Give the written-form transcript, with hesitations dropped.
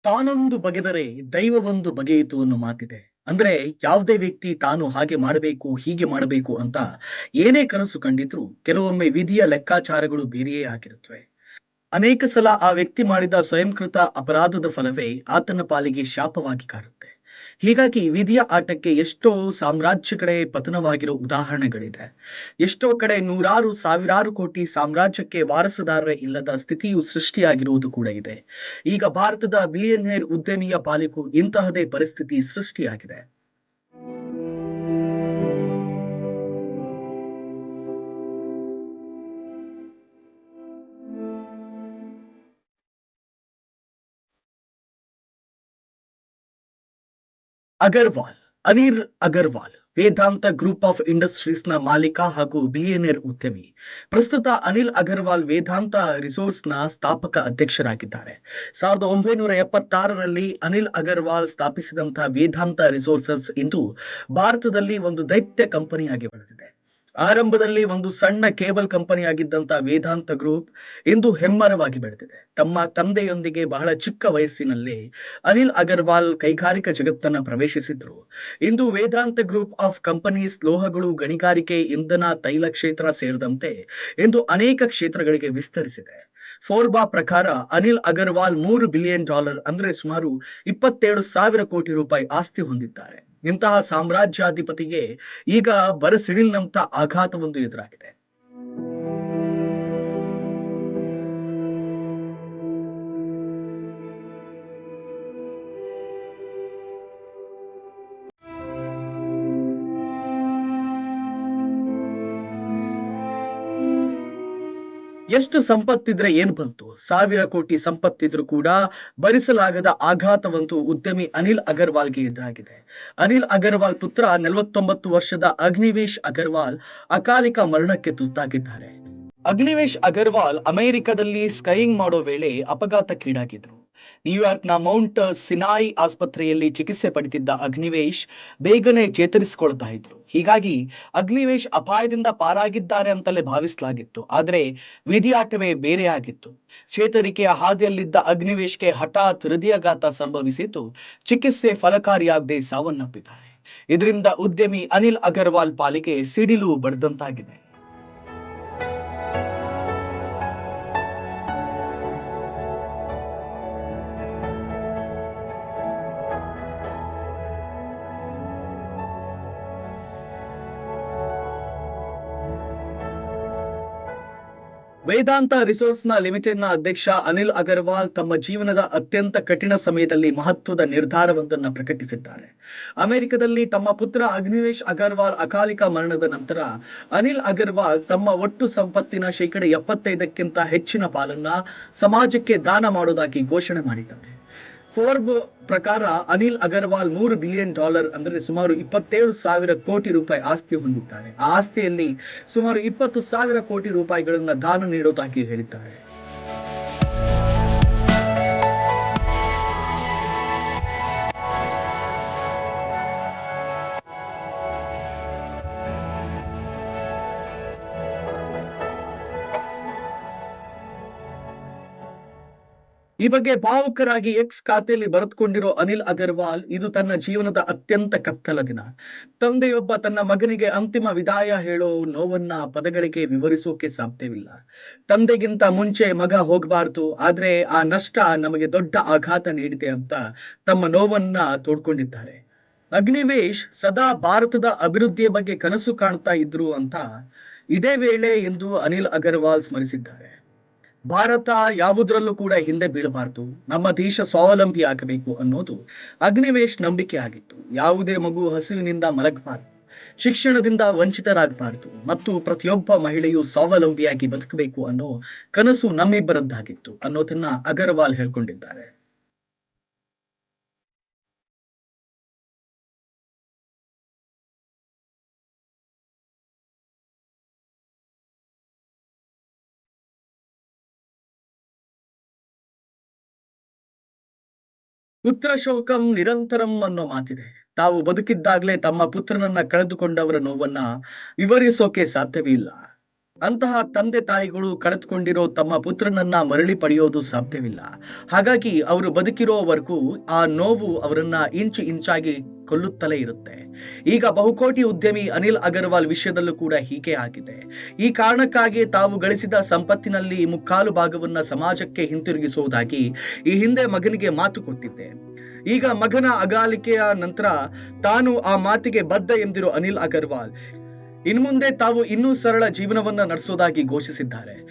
ತಾನೊಂದು ಬಗೆದರೆ ದೈವವೊಂದು ಬಗೆಯಿತು ಅನ್ನೋ ಮಾತಿದೆ. ಅಂದ್ರೆ ಯಾವುದೇ ವ್ಯಕ್ತಿ ತಾನು ಹಾಗೆ ಮಾಡಬೇಕು, ಹೀಗೆ ಮಾಡಬೇಕು ಅಂತ ಏನೇ ಕನಸು ಕಂಡಿದ್ರು ಕೆಲವೊಮ್ಮೆ ವಿಧಿಯ ಲೆಕ್ಕಾಚಾರಗಳು ಬೇರೆಯೇ ಆಗಿರುತ್ತವೆ. ಅನೇಕ ಸಲ ಆ ವ್ಯಕ್ತಿ ಮಾಡಿದ ಸ್ವಯಂಕೃತ ಅಪರಾಧದ ಫಲವೇ ಆತನ ಪಾಲಿಗೆ ಶಾಪವಾಗಿ ಕಾಡುತ್ತೆ. ಹೀಗಾಗಿ ವಿಧಿಯ ಆಟಕ್ಕೆ ಎಷ್ಟೋ ಸಾಮ್ರಾಜ್ಯ ಕಡೆ ಪತನವಾಗಿರೋ ಉದಾಹರಣೆಗಳಿದೆ. ಎಷ್ಟೋ ಕಡೆ ನೂರಾರು ಸಾವಿರಾರು ಕೋಟಿ ಸಾಮ್ರಾಜ್ಯಕ್ಕೆ ವಾರಸುದಾರರೇ ಇಲ್ಲದ ಸ್ಥಿತಿಯು ಸೃಷ್ಟಿಯಾಗಿರುವುದು ಕೂಡ ಇದೆ. ಈಗ ಭಾರತದ ಬಿಲಿಯನೇರ್ ಉದ್ಯಮಿಯ ಪಾಲಿಗೂ ಇಂತಹದೇ ಪರಿಸ್ಥಿತಿ ಸೃಷ್ಟಿಯಾಗಿದೆ. ಅಗರ್ವಾಲ್, ಅನಿಲ್ ಅಗರ್ವಾಲ್ ವೇದಾಂತ ಗ್ರೂಪ್ ಆಫ್ ಇಂಡಸ್ಟ್ರೀಸ್‌ನ ಮಾಲೀಕ ಹಾಗೂ ಬಿಲಿಯನೇರ್ ಉದ್ಯಮಿ. ಪ್ರಸ್ತುತ ಅನಿಲ್ ಅಗರ್ವಾಲ್ ವೇದಾಂತ ರಿಸೋರ್ಸ್‌ನ ಸ್ಥಾಪಕ ಅಧ್ಯಕ್ಷರಾಗಿದ್ದಾರೆ. 1976ರಲ್ಲಿ ಅನಿಲ್ ಅಗರ್ವಾಲ್ ಸ್ಥಾಪಿಸಿದಂತಹ ವೇದಾಂತ ರಿಸೋರ್ಸಸ್ ಇಂದು ಭಾರತದಲ್ಲಿ ಒಂದು ದೈತ್ಯ ಕಂಪನಿಯಾಗಿ ಬೆಳೆದಿದೆ. ಆರಂಭದಲ್ಲಿ ಒಂದು ಸಣ್ಣ ಕೇಬಲ್ ಕಂಪನಿಯಾಗಿದ್ದಂತ ವೇದಾಂತ ಗ್ರೂಪ್ ಇಂದು ಹೆಮ್ಮರವಾಗಿ ಬೆಳೆದಿದೆ. ತಮ್ಮ ತಂದೆಯೊಂದಿಗೆ ಬಹಳ ಚಿಕ್ಕ ವಯಸ್ಸಿನಲ್ಲೇ ಅನಿಲ್ ಅಗರ್ವಾಲ್ ಕೈಗಾರಿಕಾ ಜಗತ್ತನ್ನ ಪ್ರವೇಶಿಸಿದ್ರು. ಇಂದು ವೇದಾಂತ ಗ್ರೂಪ್ ಆಫ್ ಕಂಪನೀಸ್ ಲೋಹಗಳು, ಗಣಿಗಾರಿಕೆ, ಇಂಧನ, ತೈಲ ಕ್ಷೇತ್ರ ಸೇರಿದಂತೆ ಇಂದು ಅನೇಕ ಕ್ಷೇತ್ರಗಳಿಗೆ ವಿಸ್ತರಿಸಿದೆ. ಫೋರ್ಬಾ ಪ್ರಕಾರ ಅನಿಲ್ ಅಗರ್ವಾಲ್ $3 ಬಿಲಿಯನ್ ಅಂದ್ರೆ ಸುಮಾರು 27,000 ಕೋಟಿ ರೂಪಾಯಿ ಆಸ್ತಿ ಹೊಂದಿದ್ದಾರೆ. ಇಂತಹ ಸಾಮ್ರಾಜ್ಯಾಧಿಪತಿಗೆ ಈಗ ಬರಸಿಡಿಲಿನಂತ ಆಘಾತವೊಂದು ಎದುರಾಗಿದೆ. ಎಷ್ಟು ಸಂಪತ್ತಿದ್ರೆ ಏನ್ ಬಂತು? 1,000 ಕೋಟಿ ಸಂಪತ್ತಿದ್ರು ಕೂಡ ಭರಿಸಲಾಗದ ಆಘಾತವಂತೂ ಉದ್ಯಮಿ ಅನಿಲ್ ಅಗರ್ವಾಲ್ಗೆ ಎದುರಾಗಿದೆ. ಅನಿಲ್ ಅಗರ್ವಾಲ್ ಪುತ್ರ 49 ವರ್ಷದ ಅಗ್ನಿವೇಶ್ ಅಗರ್ವಾಲ್ ಅಕಾಲಿಕ ಮರಣಕ್ಕೆ ತುತ್ತಾಗಿದ್ದಾರೆ. ಅಗ್ನಿವೇಶ್ ಅಗರ್ವಾಲ್ ಅಮೆರಿಕದಲ್ಲಿ ಸ್ಕೈಯಿಂಗ್ ಮಾಡೋ ವೇಳೆ ಅಪಘಾತಕ್ಕೀಡಾಗಿದ್ರು. ನ್ಯೂಯಾರ್ಕ್ನ ಮೌಂಟ್ ಸಿನಾಯ್ ಆಸ್ಪತ್ರೆಯಲ್ಲಿ ಚಿಕಿತ್ಸೆ ಪಡೆದಿದ್ದ ಅಗ್ನಿವೇಶ್ ಬೇಗನೆ ಚೇತರಿಸಿಕೊಳ್ತಾ ಇದ್ರು. ಹೀಗಾಗಿ ಅಗ್ನಿವೇಶ್ ಅಪಾಯದಿಂದ ಪಾರಾಗಿದ್ದಾರೆ ಅಂತಲೇ ಭಾವಿಸಲಾಗಿತ್ತು. ಆದರೆ ವಿಧಿಯಾಟವೇ ಬೇರೆಯಾಗಿತ್ತು. ಚೇತರಿಕೆಯ ಹಾದಿಯಲ್ಲಿದ್ದ ಅಗ್ನಿವೇಶ್ಗೆ ಹಠಾತ್ ಹೃದಯಾಘಾತ ಸಂಭವಿಸಿದ್ದು ಚಿಕಿತ್ಸೆ ಫಲಕಾರಿಯಾಗದೆ ಸಾವನ್ನಪ್ಪಿದ್ದಾರೆ. ಇದರಿಂದ ಉದ್ಯಮಿ ಅನಿಲ್ ಅಗರ್ವಾಲ್ ಪಾಲಿಗೆ ಸಿಡಿಲು ಬಡ್ದಂತಾಗಿದೆ. ವೇದಾಂತ ರಿಸೋರ್ಸ್‌ನ ಲಿಮಿಟೆಡ್‌ನ ಅಧ್ಯಕ್ಷ ಅನಿಲ್ ಅಗರ್ವಾಲ್ ತಮ್ಮ ಜೀವನದ ಅತ್ಯಂತ ಕಠಿಣ ಸಮಯದಲ್ಲಿ ಮಹತ್ವದ ನಿರ್ಧಾರವೊಂದನ್ನು ಪ್ರಕಟಿಸಿದ್ದಾರೆ. ಅಮೆರಿಕದಲ್ಲಿ ತಮ್ಮ ಪುತ್ರ ಅಗ್ನಿವೇಶ್ ಅಗರ್ವಾಲ್ ಅಕಾಲಿಕ ಮರಣದ ನಂತರ ಅನಿಲ್ ಅಗರ್ವಾಲ್ ತಮ್ಮ ಒಟ್ಟು ಸಂಪತ್ತಿನ 75%ಕ್ಕಿಂತ ಹೆಚ್ಚಿನ ಪಾಲನ್ನ ಸಮಾಜಕ್ಕೆ ದಾನ ಮಾಡೋದಾಗಿ ಘೋಷಣೆ ಮಾಡಿದ್ದಾರೆ. ಫೋರ್ಬ್ ಪ್ರಕಾರ ಅನಿಲ್ ಅಗರ್ವಾಲ್ $3 ಬಿಲಿಯನ್ ಅಂದ್ರೆ ಸುಮಾರು 27,000 ಕೋಟಿ ರೂಪಾಯಿ ಆಸ್ತಿ ಹೊಂದಿದ್ದಾರೆ. ಆ ಆಸ್ತಿಯಲ್ಲಿ ಸುಮಾರು 20,000 ಕೋಟಿ ರೂಪಾಯಿಗಳನ್ನ ದಾನ ನೀಡೋದಾಗಿ ಹೇಳಿದ್ದಾರೆ. ಈ ಬಗ್ಗೆ ಭಾವುಕರಾಗಿ ಎಕ್ಸ್ ಖಾತೆಯಲ್ಲಿ ಬರೆದುಕೊಂಡಿರೋ ಅನಿಲ್ ಅಗರ್ವಾಲ್, ಇದು ತನ್ನ ಜೀವನದ ಅತ್ಯಂತ ಕತ್ತಲ ದಿನ. ತಂದೆಯೊಬ್ಬ ತನ್ನ ಮಗನಿಗೆ ಅಂತಿಮ ವಿದಾಯ ಹೇಳೋ ನೋವನ್ನ ಪದಗಳಿಗೆ ವಿವರಿಸೋಕೆ ಸಾಧ್ಯವಿಲ್ಲ. ತಂದೆಗಿಂತ ಮುಂಚೆ ಮಗ ಹೋಗಬಾರ್ದು, ಆದ್ರೆ ಆ ನಷ್ಟ ನಮಗೆ ದೊಡ್ಡ ಆಘಾತ ನೀಡಿದೆ ಅಂತ ತಮ್ಮ ನೋವನ್ನ ತೋಡ್ಕೊಂಡಿದ್ದಾರೆ. ಅಗ್ನಿವೇಶ್ ಸದಾ ಭಾರತದ ಅಭಿವೃದ್ಧಿಯ ಬಗ್ಗೆ ಕನಸು ಕಾಣ್ತಾ ಇದ್ರು ಅಂತ ಇದೇ ವೇಳೆ ಎಂದು ಅನಿಲ್ ಅಗರ್ವಾಲ್ ಸ್ಮರಿಸಿದ್ದಾರೆ. ಭಾರತ ಯಾವುದರಲ್ಲೂ ಕೂಡ ಹಿಂದೆ ಬೀಳಬಾರದು, ನಮ್ಮ ದೇಶ ಸ್ವಾವಲಂಬಿ ಆಗಬೇಕು ಅನ್ನೋದು ಅಗ್ನಿವೇಶ್ ನಂಬಿಕೆ ಆಗಿತ್ತು. ಯಾವುದೇ ಮಗು ಹಸಿವಿನಿಂದ ಮಲಗಬಾರದು, ಶಿಕ್ಷಣದಿಂದ ವಂಚಿತರಾಗಬಾರದು ಮತ್ತು ಪ್ರತಿಯೊಬ್ಬ ಮಹಿಳೆಯು ಸ್ವಾವಲಂಬಿಯಾಗಿ ಬದುಕಬೇಕು ಅನ್ನೋ ಕನಸು ನಮ್ಮಿಬ್ಬರದ್ದಾಗಿತ್ತು ಅನ್ನೋದನ್ನ ಅಗರ್ವಾಲ್ ಹೇಳ್ಕೊಂಡಿದ್ದಾರೆ. ಪುತ್ರ ಶೋಕಂ ನಿರಂತರಂ ಅನ್ನೋ ಮಾತಿದೆ. ತಾವು ಬದುಕಿದ್ದಾಗಲೇ ತಮ್ಮ ಪುತ್ರನನ್ನ ಕಳೆದುಕೊಂಡವರ ನೋವನ್ನ ವಿವರಿಸೋಕೆ ಸಾಧ್ಯವೇ ಇಲ್ಲ. ಅಂತಹ ತಂದೆ ತಾಯಿಗಳು ಕಳೆದುಕೊಂಡಿರೋ ತಮ್ಮ ಪುತ್ರನನ್ನ ಮರಳಿ ಪಡೆಯೋದು ಸಾಧ್ಯವಿಲ್ಲ. ಹಾಗಾಗಿ ಅವರು ಬದುಕಿರೋವರೆಗೂ ಆ ನೋವು ಅವರನ್ನ ಇಂಚು ಇಂಚಾಗಿ ಕೊಲ್ಲುತ್ತಲೇ ಇರುತ್ತೆ. ಈಗ ಬಹುಕೋಟಿ ಉದ್ಯಮಿ ಅನಿಲ್ ಅಗರ್ವಾಲ್ ವಿಷಯದಲ್ಲೂ ಕೂಡ ಹೀಗೆ ಆಗಿದೆ. ಈ ಕಾರಣಕ್ಕಾಗಿ ತಾವು ಗಳಿಸಿದ ಸಂಪತ್ತಿನಲ್ಲಿ ಮುಕ್ಕಾಲು ಭಾಗವನ್ನ ಸಮಾಜಕ್ಕೆ ಹಿಂತಿರುಗಿಸುವುದಾಗಿ ಈ ಹಿಂದೆ ಮಗನಿಗೆ ಮಾತು ಕೊಟ್ಟಿದ್ದೆ. ಈಗ ಮಗನ ಅಗಾಲಿಕೆಯ ನಂತರ ತಾನು ಆ ಮಾತಿಗೆ ಬದ್ಧ ಎಂದಿರೋ ಅನಿಲ್ ಅಗರ್ವಾಲ್ ಇನ್ಮುಂದೆ ತಾವು ಇನ್ನೂ ಸರಳ ಜೀವನವನ್ನ ನಡೆಸೋದಾಗಿ ಘೋಷಿಸಿದ್ದಾರೆ.